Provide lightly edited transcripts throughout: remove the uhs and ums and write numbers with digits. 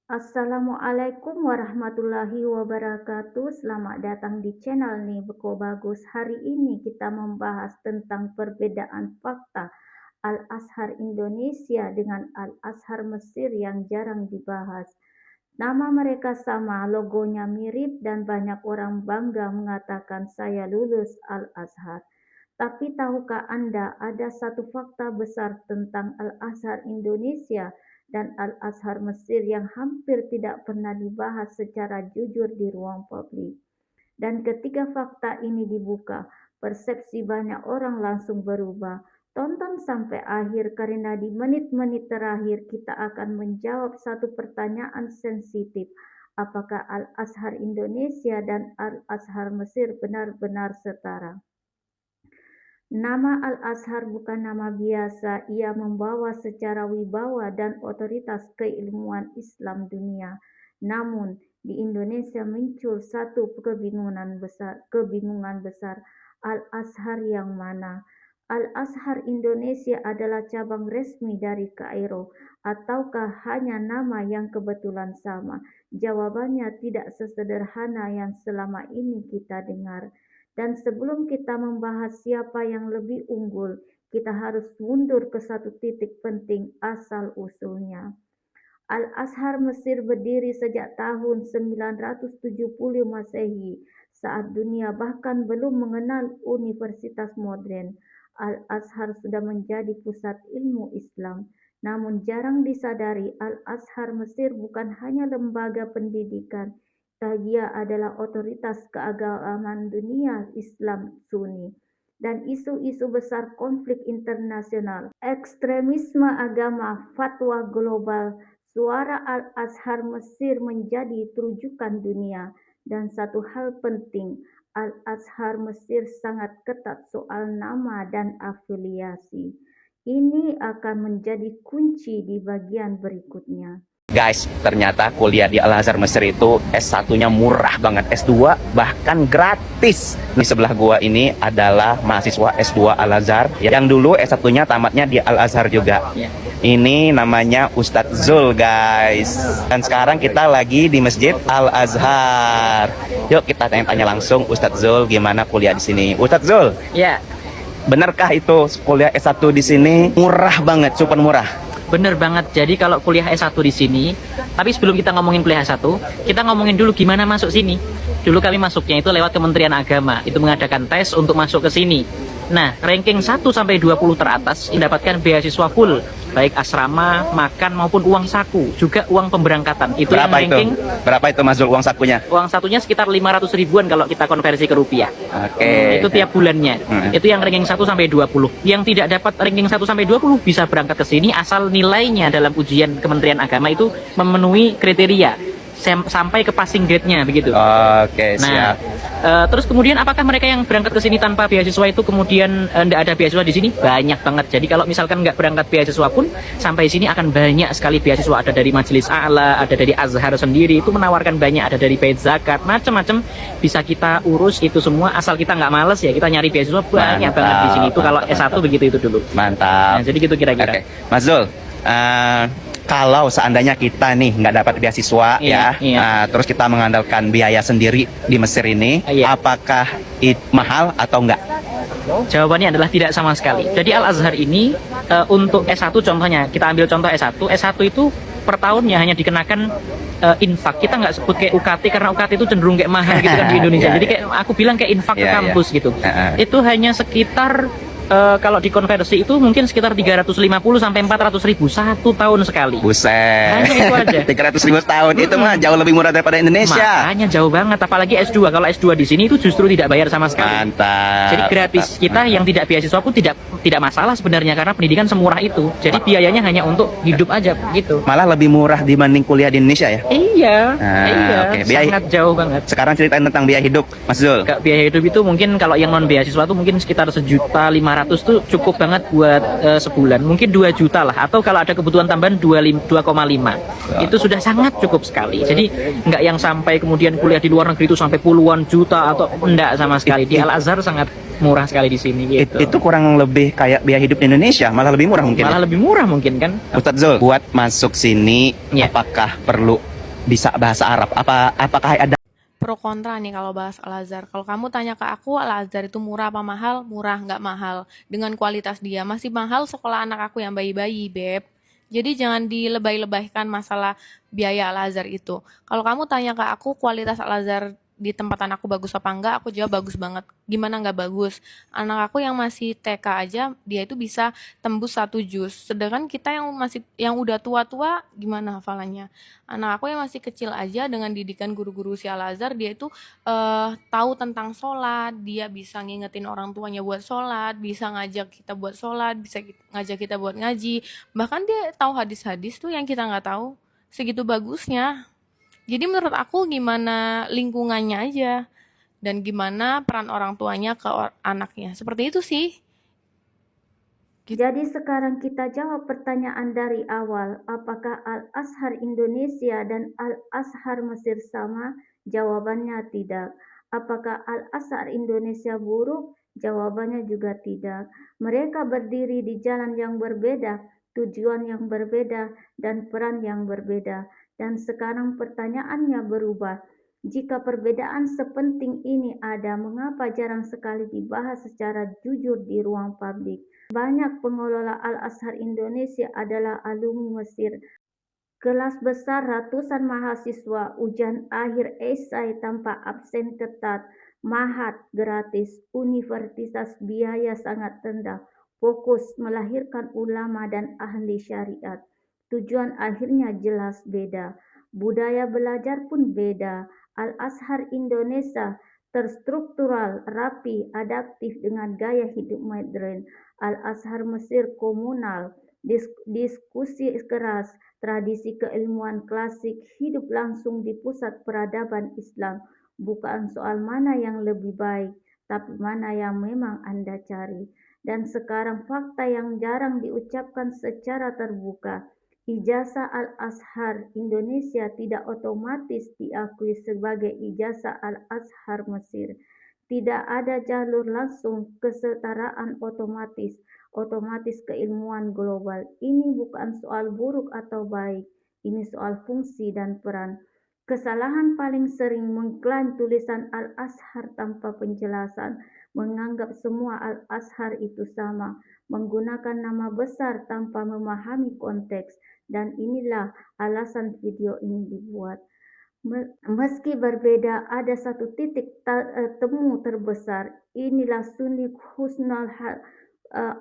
Assalamualaikum warahmatullahi wabarakatuh. Selamat datang di channel nih Beko Bagus. Hari ini kita membahas tentang perbedaan fakta Al-Azhar Indonesia dengan Al-Azhar Mesir yang jarang dibahas. Nama mereka sama, logonya mirip dan banyak orang bangga mengatakan saya lulus Al-Azhar. Tapi tahukah Anda ada satu fakta besar tentang Al-Azhar Indonesia dan Al-Azhar Mesir yang hampir tidak pernah dibahas secara jujur di ruang publik. Dan ketika fakta ini dibuka, persepsi banyak orang langsung berubah. Tonton sampai akhir karena di menit-menit terakhir kita akan menjawab satu pertanyaan sensitif. Apakah Al-Azhar Indonesia dan Al-Azhar Mesir benar-benar setara? Nama Al-Azhar bukan nama biasa, ia membawa secara wibawa dan otoritas keilmuan Islam dunia. Namun, di Indonesia muncul satu kebingungan besar. Al-Azhar yang mana? Al-Azhar Indonesia adalah cabang resmi dari Kairo, ataukah hanya nama yang kebetulan sama? Jawabannya tidak sesederhana yang selama ini kita dengar. Dan sebelum kita membahas siapa yang lebih unggul, kita harus mundur ke satu titik penting asal-usulnya. Al-Azhar Mesir berdiri sejak tahun 970 Masehi, saat dunia bahkan belum mengenal universitas modern. Al-Azhar sudah menjadi pusat ilmu Islam. Namun jarang disadari, Al-Azhar Mesir bukan hanya lembaga pendidikan, dia adalah otoritas keagamaan dunia Islam Sunni. Dan isu-isu besar konflik internasional, ekstremisme agama, fatwa global, suara Al-Azhar Mesir menjadi terujukan dunia. Dan satu hal penting, Al-Azhar Mesir sangat ketat soal nama dan afiliasi. Ini akan menjadi kunci di bagian berikutnya. Guys, ternyata kuliah di Al-Azhar Mesir itu S1-nya murah banget, S2 bahkan gratis. Di sebelah gua ini adalah mahasiswa S2 Al-Azhar yang dulu S1-nya tamatnya di Al-Azhar juga. Ini namanya Ustadz Zul, guys. Dan sekarang kita lagi di Masjid Al-Azhar. Yuk kita tanya-tanya langsung Ustadz Zul gimana kuliah di sini. Ustadz Zul, Ya, benarkah itu kuliah S1 di sini murah banget, super murah? bener banget. Jadi kalau kuliah S1 di sini, tapi sebelum kita ngomongin kuliah S1, kita ngomongin dulu gimana masuk sini. Dulu kami masuknya itu lewat Kementerian Agama, itu mengadakan tes untuk masuk ke sini. Nah, ranking 1 sampai 20 teratas mendapatkan beasiswa full, baik asrama, makan maupun uang saku, juga uang pemberangkatan. Itu Berapa yang ranking. Berapa itu Mas Zul uang sakunya? Uang satunya sekitar 500 ribuan kalau kita konversi ke rupiah. Oke. Itu tiap bulannya. Itu yang ranking 1 sampai 20. Yang tidak dapat ranking 1 sampai 20 bisa berangkat ke sini asal nilainya dalam ujian Kementerian Agama itu memenuhi kriteria sampai ke passing grade-nya begitu. Oke, Nah, siap. terus kemudian apakah mereka yang berangkat ke sini tanpa beasiswa itu kemudian tidak ada beasiswa di sini? Banyak banget. Jadi kalau misalkan nggak berangkat beasiswa pun sampai sini akan banyak sekali beasiswa. Ada dari Majelis A'la, ada dari Azhar sendiri itu menawarkan banyak, ada dari Bait Zakat, macam-macam bisa kita urus itu semua asal kita nggak males ya, kita nyari beasiswa banyak banget di sini. Itu kalau S1 begitu itu dulu. Mantap. Nah, jadi gitu kira-kira. Oke, Mas Zul, kalau seandainya kita nih nggak dapat beasiswa Iya, ya, iya. terus kita mengandalkan biaya sendiri di Mesir ini, Iya. apakah mahal atau enggak? Jawabannya adalah tidak sama sekali. Jadi Al-Azhar ini untuk S1 contohnya, kita ambil contoh S1. S1 itu per tahunnya hanya dikenakan infak. Kita nggak sebut kayak UKT karena UKT itu cenderung kayak mahal gitu kan di Indonesia. Iya, Jadi iya. kayak aku bilang kayak infak ke Iya, iya. kampus gitu. Itu hanya sekitar kalau dikonversi itu mungkin sekitar 350 sampai 400 ribu satu tahun sekali. Buset. Hanya itu aja. 300.000 tahun itu mah jauh lebih murah daripada Indonesia. Makanya jauh banget, apalagi S2. Kalau S2 di sini itu justru tidak bayar sama sekali. Mantap. Jadi gratis. Kita yang tidak beasiswa pun tidak masalah sebenarnya karena pendidikan semurah itu. Jadi biayanya hanya untuk hidup aja gitu. Malah lebih murah dibanding kuliah di Indonesia ya. Iya, iya, oke. Biaya- sangat jauh banget. Sekarang ceritain tentang biaya hidup, Mas Zul. Biaya hidup itu mungkin kalau yang non beasiswa tuh mungkin sekitar 1.500.000 tuh cukup banget buat sebulan. Mungkin 2 juta lah. Atau kalau ada kebutuhan tambahan 2,5. Itu sudah sangat cukup sekali. Jadi nggak yang sampai kemudian kuliah di luar negeri itu sampai puluhan juta atau enggak sama sekali. Di Al-Azhar sangat murah sekali di sini gitu. Itu kurang lebih kayak biaya hidup di Indonesia, malah lebih murah mungkin. Malah lebih murah mungkin kan. Ustadz Zul, buat masuk sini Ya. apakah perlu bisa bahasa Arab. Apakah ada Pro kontra nih kalau bahas Al-Azhar. Kalau kamu tanya ke aku, Al-Azhar itu murah apa mahal? Murah, nggak mahal. Dengan kualitas dia. Masih mahal sekolah anak aku yang bayi-bayi, Beb. Jadi jangan dilebay-lebaykan masalah biaya Al-Azhar itu. Kalau kamu tanya ke aku, kualitas Al-Azhar di tempat anakku bagus apa enggak, aku jawab bagus banget. Gimana nggak bagus? Anak aku yang masih TK aja, dia itu bisa tembus 1 juz. Sedangkan kita yang udah tua-tua, gimana hafalannya? Anak aku yang masih kecil aja dengan didikan guru-guru si Al-Azhar, dia itu tahu tentang sholat, dia bisa ngingetin orang tuanya buat sholat, bisa ngajak kita buat sholat, bisa ngajak kita buat ngaji, bahkan dia tahu hadis-hadis tuh yang kita nggak tahu, segitu bagusnya. Jadi menurut aku gimana lingkungannya aja, dan gimana peran orang tuanya ke anaknya, seperti itu sih. Jadi sekarang kita jawab pertanyaan dari awal, apakah Al-Azhar Indonesia dan Al-Azhar Mesir sama? Jawabannya tidak. Apakah Al-Azhar Indonesia buruk? Jawabannya juga tidak. Mereka berdiri di jalan yang berbeda, tujuan yang berbeda, dan peran yang berbeda. Dan sekarang pertanyaannya berubah. Jika perbedaan sepenting ini ada, mengapa jarang sekali dibahas secara jujur di ruang publik? Banyak pengelola Al-Azhar Indonesia adalah alumni Mesir. Kelas besar ratusan mahasiswa, ujian akhir esai tanpa absen ketat, mahat gratis, universitas biaya sangat rendah, fokus melahirkan ulama dan ahli syariat. Tujuan akhirnya jelas beda. Budaya belajar pun beda. Al-Azhar Indonesia terstruktural, rapi, adaptif dengan gaya hidup modern. Al-Azhar Mesir komunal, diskusi keras, tradisi keilmuan klasik, hidup langsung di pusat peradaban Islam. Bukan soal mana yang lebih baik, tapi mana yang memang Anda cari. Dan sekarang fakta yang jarang diucapkan secara terbuka. Ijazah Al-Azhar Indonesia tidak otomatis diakui sebagai ijazah Al-Azhar Mesir. Tidak ada jalur langsung kesetaraan otomatis keilmuan global. Ini bukan soal buruk atau baik, ini soal fungsi dan peran. Kesalahan paling sering mengklaim tulisan Al-Azhar tanpa penjelasan, menganggap semua Al-Azhar itu sama, menggunakan nama besar tanpa memahami konteks, dan inilah alasan video ini dibuat. Meski berbeda, ada satu titik temu terbesar. Inilah Sunni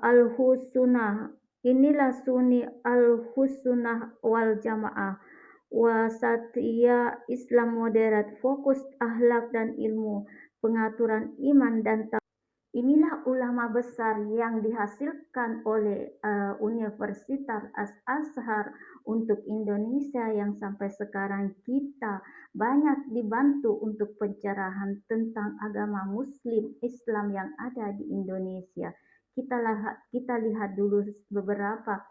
al-Husnah. Inilah Sunni al-Husnah wal Jamaah. Wasatiyah Islam moderat, fokus akhlak dan ilmu, pengaturan iman dan Inilah ulama besar yang dihasilkan oleh Universitas Al-Azhar untuk Indonesia yang sampai sekarang kita banyak dibantu untuk pencerahan tentang agama Muslim Islam yang ada di Indonesia. Kita lihat dulu beberapa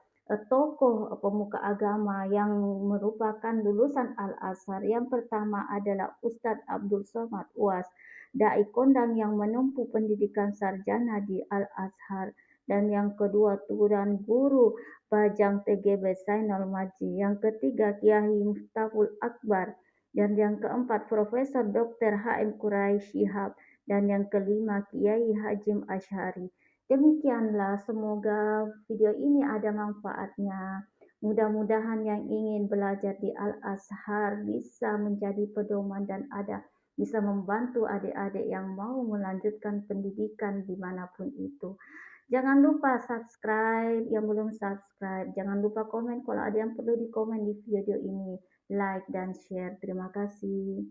tokoh pemuka agama yang merupakan lulusan Al-Azhar. Yang pertama adalah Ustadz Abdul Somad Uwas, dai kondang yang menempuh pendidikan sarjana di Al-Azhar, dan yang kedua Tuan Guru Bajang TGB Zainal Maji, yang ketiga Kiai Miftahul Akbar, dan yang keempat Profesor Dr. H.M. Quraisy Shihab, dan yang kelima Kiai Hajim Asy'ari. Demikianlah, semoga video ini ada manfaatnya. Mudah-mudahan yang ingin belajar di Al-Azhar bisa menjadi pedoman dan bisa membantu adik-adik yang mau melanjutkan pendidikan dimanapun itu. Jangan lupa subscribe yang belum subscribe. Jangan lupa komen kalau ada yang perlu dikomen di video ini. Like dan share. Terima kasih.